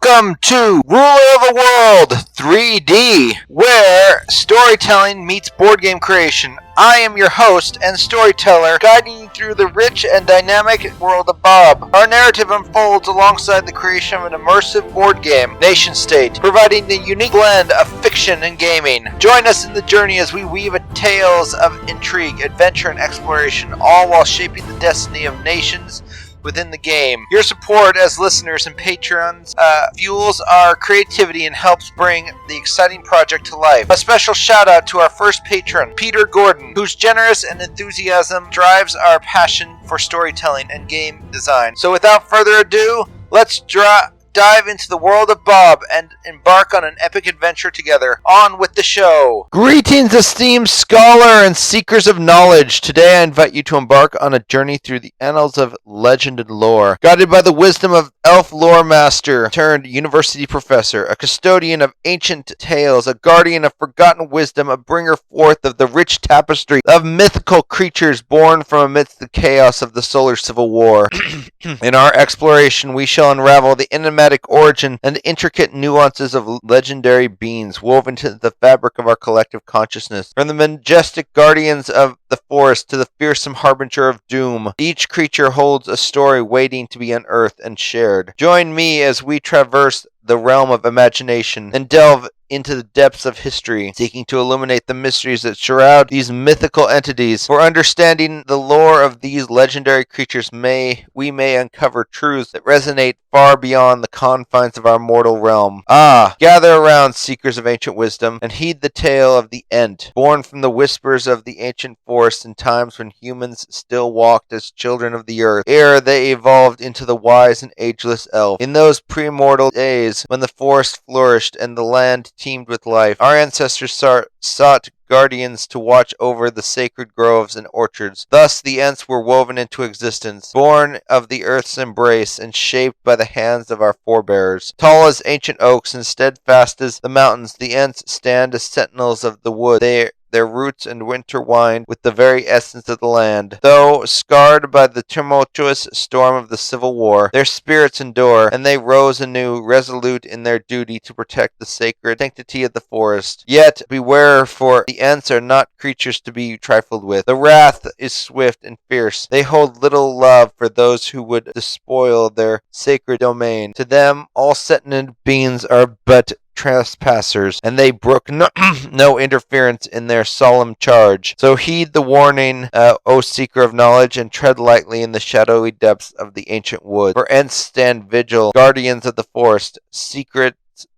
Welcome to Ruler of the World 3D, where storytelling meets board game creation. I am your host and storyteller, guiding you through the rich and dynamic world of Bob. Our narrative unfolds alongside the creation of an immersive board game, Nation State, providing the unique blend of fiction and gaming. Join us in the journey as we weave tales of intrigue, adventure, and exploration, all while shaping the destiny of nations within the game. Your support as listeners and patrons fuels our creativity and helps bring the exciting project to life. A special shout out to our first patron, Peter Gordon, whose generous and enthusiasm drives our passion for storytelling and game design. So without further ado, let's dive into the world of Bob and embark on an epic adventure together. On with the show. Greetings, esteemed scholar and seekers of knowledge. Today I invite you to embark on a journey through the annals of legend and lore, guided by the wisdom of Elf Loremaster turned university professor, a custodian of ancient tales, a guardian of forgotten wisdom, a bringer forth of the rich tapestry of mythical creatures born from amidst the chaos of the solar civil war. In our exploration, we shall unravel the enigmatic origin and the intricate nuances of legendary beings woven into the fabric of our collective consciousness. From the majestic guardians of the forest to the fearsome harbinger of doom, each creature holds a story waiting to be unearthed and shared. Join me as we traverse the realm of imagination and delve into the depths of history, seeking to illuminate the mysteries that shroud these mythical entities. For understanding the lore of these legendary creatures, we may uncover truths that resonate far beyond the confines of our mortal realm. Gather around, seekers of ancient wisdom, and heed the tale of the Ent, born from the whispers of the ancient forests in times when humans still walked as children of the earth, ere they evolved into the wise and ageless elf. In those premortal days, when the forest flourished and the land teemed with life, our ancestors sought guardians to watch over the sacred groves and orchards. Thus the Ents were woven into existence, born of the earth's embrace and shaped by the hands of our forebears. Tall as ancient oaks and steadfast as the mountains, the Ents stand as sentinels of the wood. Their roots intertwined with the very essence of the land. Though scarred by the tumultuous storm of the Civil War, their spirits endure, and they rose anew, resolute in their duty to protect the sacred sanctity of the forest. Yet beware, for the Ents are not creatures to be trifled with. The wrath is swift and fierce. They hold little love for those who would despoil their sacred domain. To them, all sentient beings are but trespassers, and they brook no interference in their solemn charge. So heed the warning, O seeker of knowledge, and tread lightly in the shadowy depths of the ancient wood. For Ents stand vigil, guardians of the forest, secret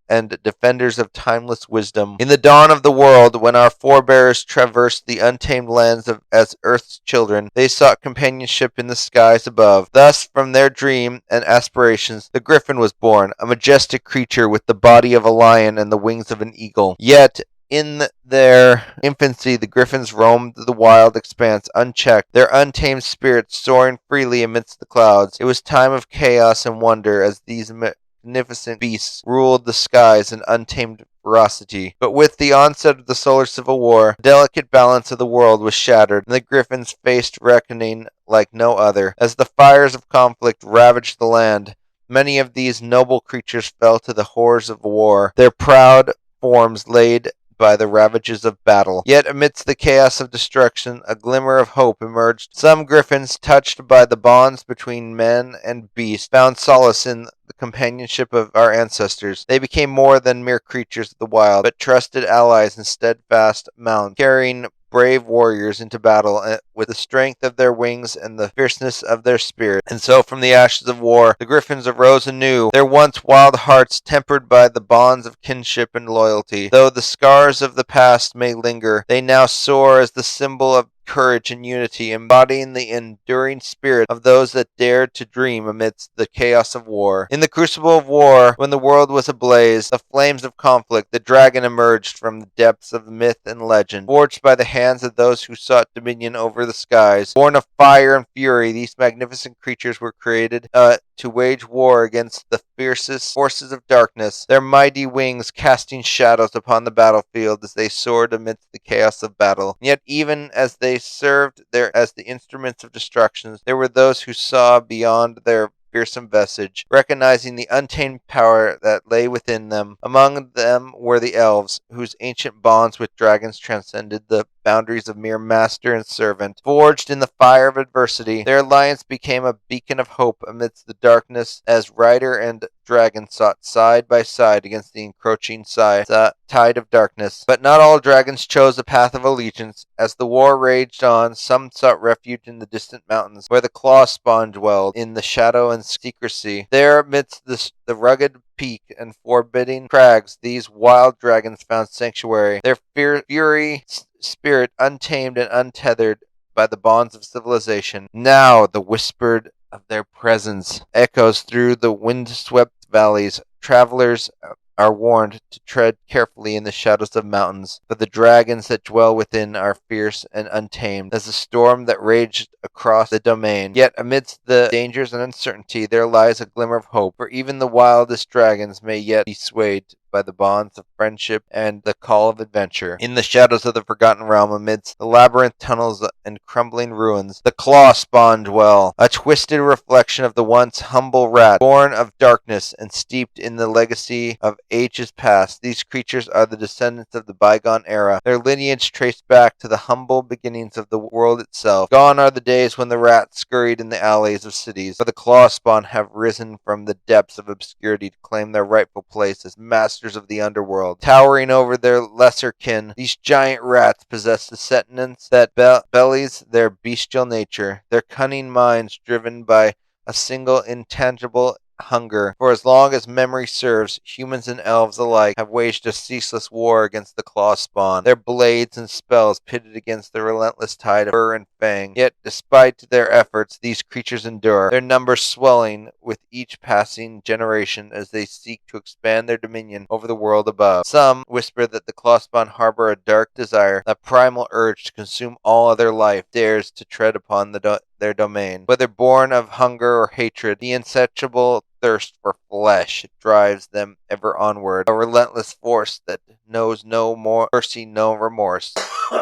and defenders of timeless wisdom. In the dawn of the world, when our forebears traversed the untamed lands as Earth's children, they sought companionship in the skies above. Thus, from their dream and aspirations, the griffin was born, a majestic creature with the body of a lion and the wings of an eagle. Yet, in their infancy, the griffins roamed the wild expanse unchecked, their untamed spirits soaring freely amidst the clouds. It was time of chaos and wonder as these magnificent beasts ruled the skies in untamed ferocity. But with the onset of the solar civil war, the delicate balance of the world was shattered, and the griffins faced reckoning like no other. As the fires of conflict ravaged the land, many of these noble creatures fell to the horrors of war, their proud forms laid by the ravages of battle. Yet amidst the chaos of destruction, a glimmer of hope emerged. Some griffins, touched by the bonds between men and beast, found solace in the companionship of our ancestors. They became more than mere creatures of the wild, but trusted allies and steadfast mounts, carrying brave warriors into battle with the strength of their wings and the fierceness of their spirit. And so from the ashes of war, the griffins arose anew, their once wild hearts tempered by the bonds of kinship and loyalty. Though the scars of the past may linger, they now soar as the symbol of courage and unity, embodying the enduring spirit of those that dared to dream amidst the chaos of war. In the crucible of war, when the world was ablaze, the flames of conflict, the dragon emerged from the depths of myth and legend, forged by the hands of those who sought dominion over the skies. Born of fire and fury, these magnificent creatures were created to wage war against the fiercest forces of darkness, their mighty wings casting shadows upon the battlefield as they soared amidst the chaos of battle. Yet even as they served as the instruments of destruction, there were those who saw beyond their fearsome vestige, recognizing the untamed power that lay within them. Among them were the elves, whose ancient bonds with dragons transcended the boundaries of mere master and servant. Forged in the fire of adversity, their alliance became a beacon of hope amidst the darkness as rider and dragon sought side by side against the encroaching tide of darkness. But not all dragons chose a path of allegiance. As the war raged on, some sought refuge in the distant mountains, where the claw spawn dwelled in the shadow and secrecy. There, amidst the rugged peak and forbidding crags, these wild dragons found sanctuary, their fury spirit untamed and untethered by the bonds of civilization. Now the whispered of their presence echoes through the windswept valleys. Travelers are warned to tread carefully in the shadows of mountains, for the dragons that dwell within are fierce and untamed as the storm that raged across the domain. Yet amidst the dangers and uncertainty there lies a glimmer of hope, for even the wildest dragons may yet be swayed by the bonds of friendship and the call of adventure. In the shadows of the Forgotten Realm, amidst the labyrinth tunnels and crumbling ruins, the claw spawn dwell, a twisted reflection of the once humble rat, born of darkness and steeped in the legacy of ages past. These creatures are the descendants of the bygone era, their lineage traced back to the humble beginnings of the world itself. Gone are the days when the rats scurried in the alleys of cities, for the claw spawn have risen from the depths of obscurity to claim their rightful place as masters of the underworld. Towering over their lesser kin, these giant rats possess the sentience that bellies their bestial nature, their cunning minds driven by a single intangible hunger. For as long as memory serves, humans and elves alike have waged a ceaseless war against the claw spawn, their blades and spells pitted against the relentless tide of fur and fang. Yet, despite their efforts, these creatures endure, their numbers swelling with each passing generation as they seek to expand their dominion over the world above. Some whisper that the claw spawn harbor a dark desire, a primal urge to consume all other life dares to tread upon their domain. Whether born of hunger or hatred, the insatiable thirst for flesh drives them ever onward, a relentless force that knows no more mercy, no remorse.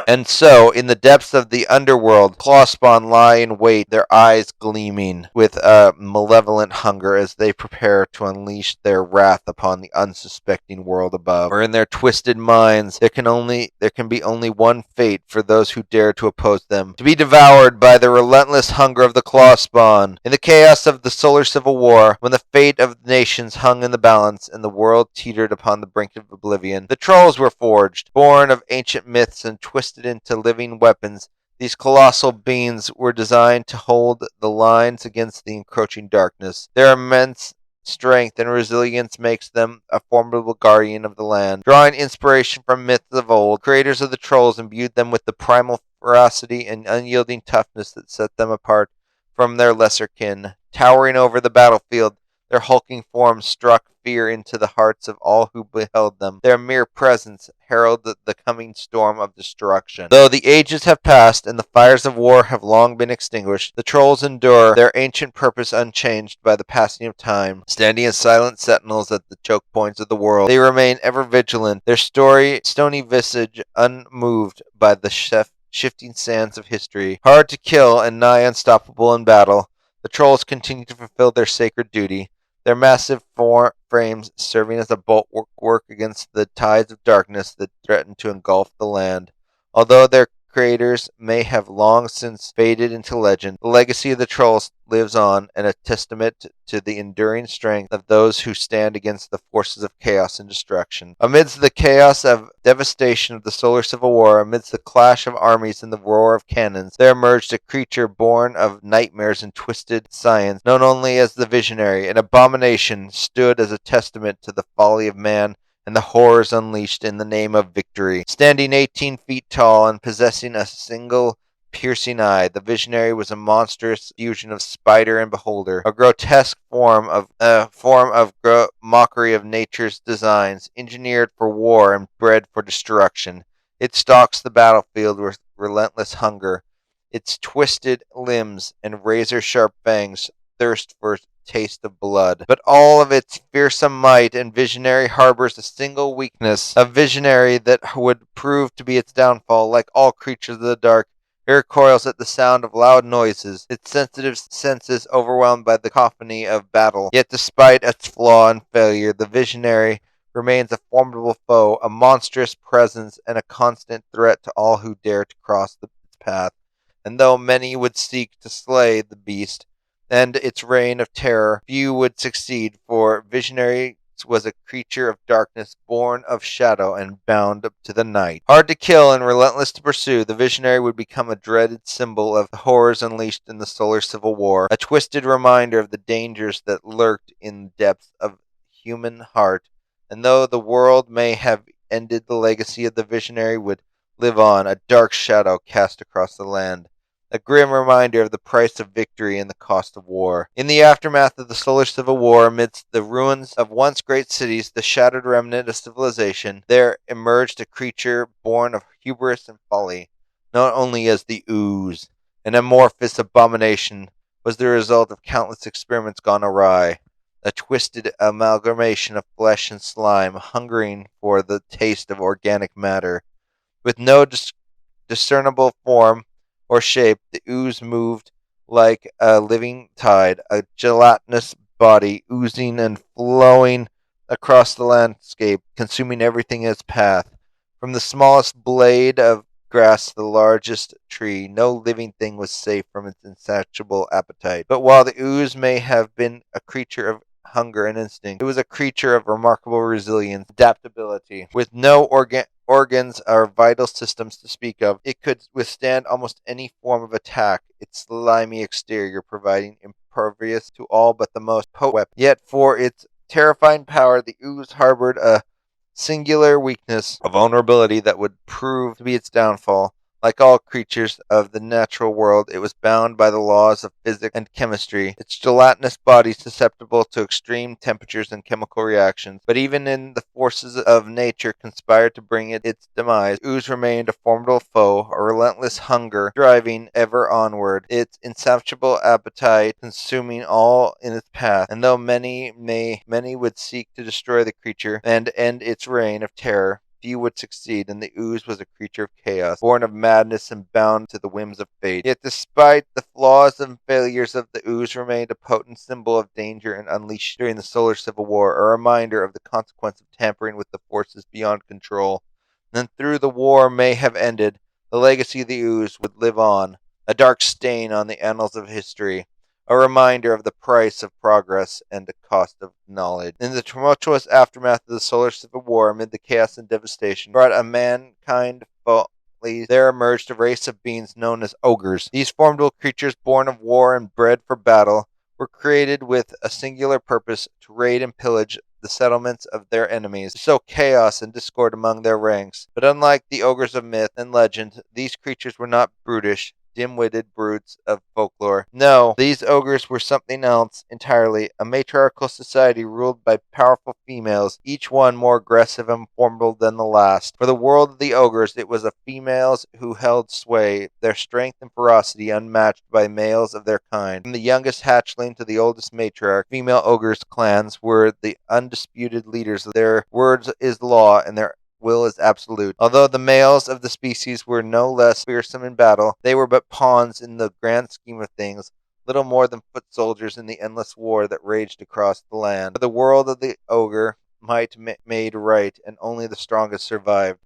And so, in the depths of the underworld, clawspawn lie in wait, their eyes gleaming with a malevolent hunger as they prepare to unleash their wrath upon the unsuspecting world above. For in their twisted minds, there can be only one fate for those who dare to oppose them: to be devoured by the relentless hunger of the clawspawn. In the chaos of the solar civil war, when the fate of nations hung in the balance and the world teetered upon the brink of oblivion, the trolls were forged, born of ancient myths and twisted into living weapons. These colossal beings were designed to hold the lines against the encroaching darkness. Their immense strength and resilience makes them a formidable guardian of the land. Drawing inspiration from myths of old, creators of the trolls imbued them with the primal ferocity and unyielding toughness that set them apart from their lesser kin. Towering over the battlefield, their hulking forms struck fear into the hearts of all who beheld them. Their mere presence heralded the coming storm of destruction. Though the ages have passed and the fires of war have long been extinguished, the trolls endure their ancient purpose unchanged by the passing of time. Standing as silent sentinels at the choke points of the world, they remain ever vigilant, their stony visage unmoved by the shifting sands of history. Hard to kill and nigh unstoppable in battle, the trolls continue to fulfill their sacred duty, their massive frames serving as a bulwark against the tides of darkness that threaten to engulf the land. Although their creators may have long since faded into legend, the legacy of the trolls lives on, and a testament to the enduring strength of those who stand against the forces of chaos and destruction. Amidst the chaos of devastation of the solar civil war, amidst the clash of armies and the roar of cannons, there emerged a creature born of nightmares and twisted science, known only as the Visionary. An abomination stood as a testament to the folly of man and the horrors unleashed in the name of victory. Standing 18 feet tall and possessing a single piercing eye, the Visionary was a monstrous fusion of spider and beholder, a grotesque form of mockery of nature's designs, engineered for war and bred for destruction. It stalks the battlefield with relentless hunger. Its twisted limbs and razor-sharp fangs thirst for taste of blood. But all of its fearsome might and Visionary harbors a single weakness, a Visionary that would prove to be its downfall. Like all creatures of the dark, It recoils at the sound of loud noises, its sensitive senses overwhelmed by the cacophony of battle. Yet despite its flaw and failure, the visionary remains a formidable foe, a monstrous presence, and a constant threat to all who dare to cross its path. And though many would seek to slay the beast and its reign of terror, few would succeed, for visionary was a creature of darkness, born of shadow and bound to the night. Hard to kill and relentless to pursue, the visionary would become a dreaded symbol of the horrors unleashed in the solar civil war, a twisted reminder of the dangers that lurked in the depths of human heart. And though the world may have ended, the legacy of the visionary would live on, a dark shadow cast across the land, a grim reminder of the price of victory and the cost of war. In the aftermath of the Solar Civil War, amidst the ruins of once great cities, the shattered remnant of civilization, there emerged a creature born of hubris and folly, known only as the Ooze. An amorphous abomination was the result of countless experiments gone awry, a twisted amalgamation of flesh and slime, hungering for the taste of organic matter. With no discernible form or shape, the ooze moved like a living tide, a gelatinous body oozing and flowing across the landscape, consuming everything in its path. From the smallest blade of grass to the largest tree, no living thing was safe from its insatiable appetite. But while the ooze may have been a creature of hunger and instinct, it was a creature of remarkable resilience, adaptability. With no organs or vital systems to speak of, it could withstand almost any form of attack, its slimy exterior providing impervious to all but the most potent weapons. Yet for its terrifying power, the ooze harbored a singular weakness, a vulnerability that would prove to be its downfall. Like all creatures of the natural world, it was bound by the laws of physics and chemistry, its gelatinous body susceptible to extreme temperatures and chemical reactions. But even in the forces of nature conspired to bring it its demise, Ooze remained a formidable foe, a relentless hunger driving ever onward, its insatiable appetite consuming all in its path. And though many would seek to destroy the creature and end its reign of terror, few would succeed, and the Ooze was a creature of chaos, born of madness and bound to the whims of fate. Yet despite the flaws and failures of the Ooze, remained a potent symbol of danger and unleashed during the Solar Civil War, a reminder of the consequence of tampering with the forces beyond control. And through the war may have ended, the legacy of the Ooze would live on, a dark stain on the annals of history, a reminder of the price of progress and the cost of knowledge. In the tumultuous aftermath of the Solar Civil War, amid the chaos and devastation brought on mankind folly, there emerged a race of beings known as ogres. These formidable creatures, born of war and bred for battle, were created with a singular purpose: to raid and pillage the settlements of their enemies, to sow chaos and discord among their ranks. But unlike the ogres of myth and legend, these creatures were not brutish, dim-witted brutes of folklore. No, these ogres were something else entirely, a matriarchal society ruled by powerful females, each one more aggressive and formidable than the last. For the world of the ogres, it was the females who held sway, their strength and ferocity unmatched by males of their kind. From the youngest hatchling to the oldest matriarch, female ogres' clans were the undisputed leaders. Their words is law, and their will is absolute. Although the males of the species were no less fearsome in battle, they were but pawns in the grand scheme of things, little more than foot soldiers in the endless war that raged across the land. For the world of the ogre might made right, and only the strongest survived.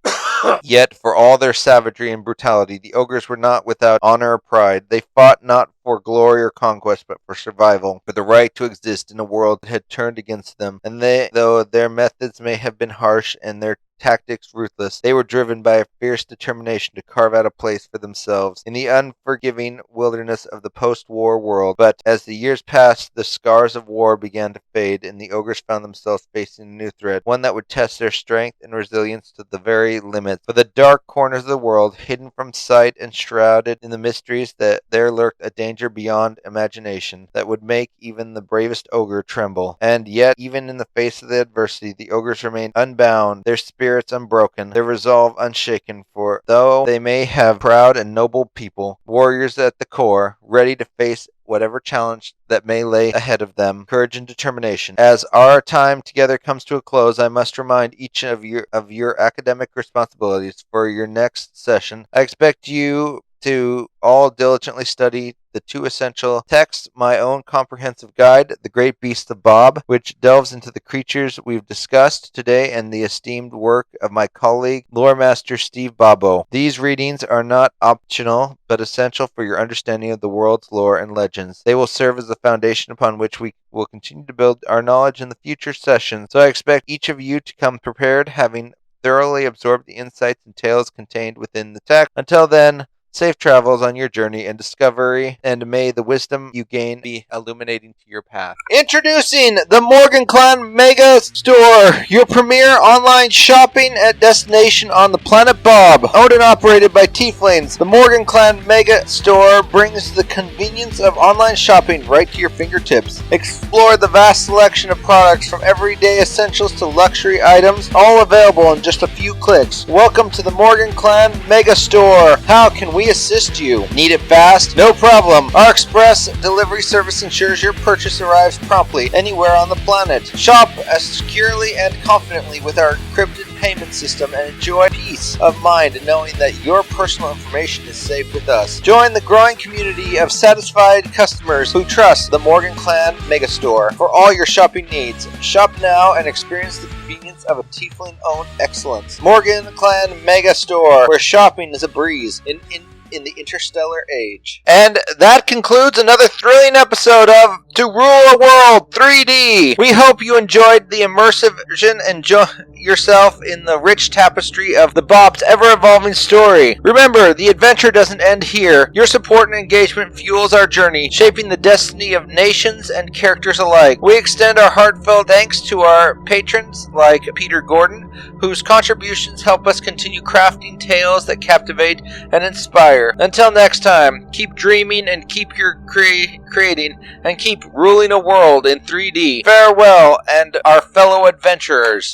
Yet, for all their savagery and brutality, the ogres were not without honor or pride. They fought not for glory or conquest, but for survival, for the right to exist in a world that had turned against them. And though their methods may have been harsh and their tactics ruthless, they were driven by a fierce determination to carve out a place for themselves in the unforgiving wilderness of the post-war world. But as the years passed, the scars of war began to fade, and the ogres found themselves facing a new threat, one that would test their strength and resilience to the very limits. For the dark corners of the world, hidden from sight and shrouded in the mysteries, that there lurked a danger beyond imagination that would make even the bravest ogre tremble. And yet, even in the face of the adversity, the ogres remained unbound, their spirits unbroken, their resolve unshaken, for though they may have proud and noble people, warriors at the core, ready to face whatever challenge that may lay ahead of them, courage and determination. As our time together comes to a close, I must remind each of your academic responsibilities for your next session. I expect you to all diligently study the two essential texts, my own comprehensive guide, The Great Beast of Bob, which delves into the creatures we've discussed today, and the esteemed work of my colleague, Loremaster Steve Bobo. These readings are not optional, but essential for your understanding of the world's lore and legends. They will serve as the foundation upon which we will continue to build our knowledge in the future sessions, so I expect each of you to come prepared, having thoroughly absorbed the insights and tales contained within the text. Until then, safe travels on your journey and discovery, and may the wisdom you gain be illuminating to your path. Introducing the Morgan Clan Mega Store, your premier online shopping destination on the planet Bob. Owned and operated by Tieflings, the Morgan Clan Mega Store brings the convenience of online shopping right to your fingertips. Explore the vast selection of products from everyday essentials to luxury items, all available in just a few clicks. Welcome to the Morgan Clan Mega Store. How can we assist you? Need it fast? No problem. Our express delivery service ensures your purchase arrives promptly anywhere on the planet. Shop as securely and confidently with our encrypted payment system and enjoy peace of mind knowing that your personal information is safe with us. Join the growing community of satisfied customers who trust the Morgan Clan Megastore for all your shopping needs. Shop now and experience the convenience of a Tiefling-owned excellence. Morgan Clan Megastore, where shopping is a breeze in the interstellar age. And that concludes another thrilling episode of To Rule a World 3D. We hope you enjoyed the immersive version and enjoy yourself in the rich tapestry of the Bob's ever-evolving story. Remember, the adventure doesn't end here. Your support and engagement fuels our journey, shaping the destiny of nations and characters alike. We extend our heartfelt thanks to our patrons like Peter Gordon, whose contributions help us continue crafting tales that captivate and inspire. Until next time, keep dreaming and keep your creating and keep ruling a world in 3D. Farewell, and our fellow adventurers.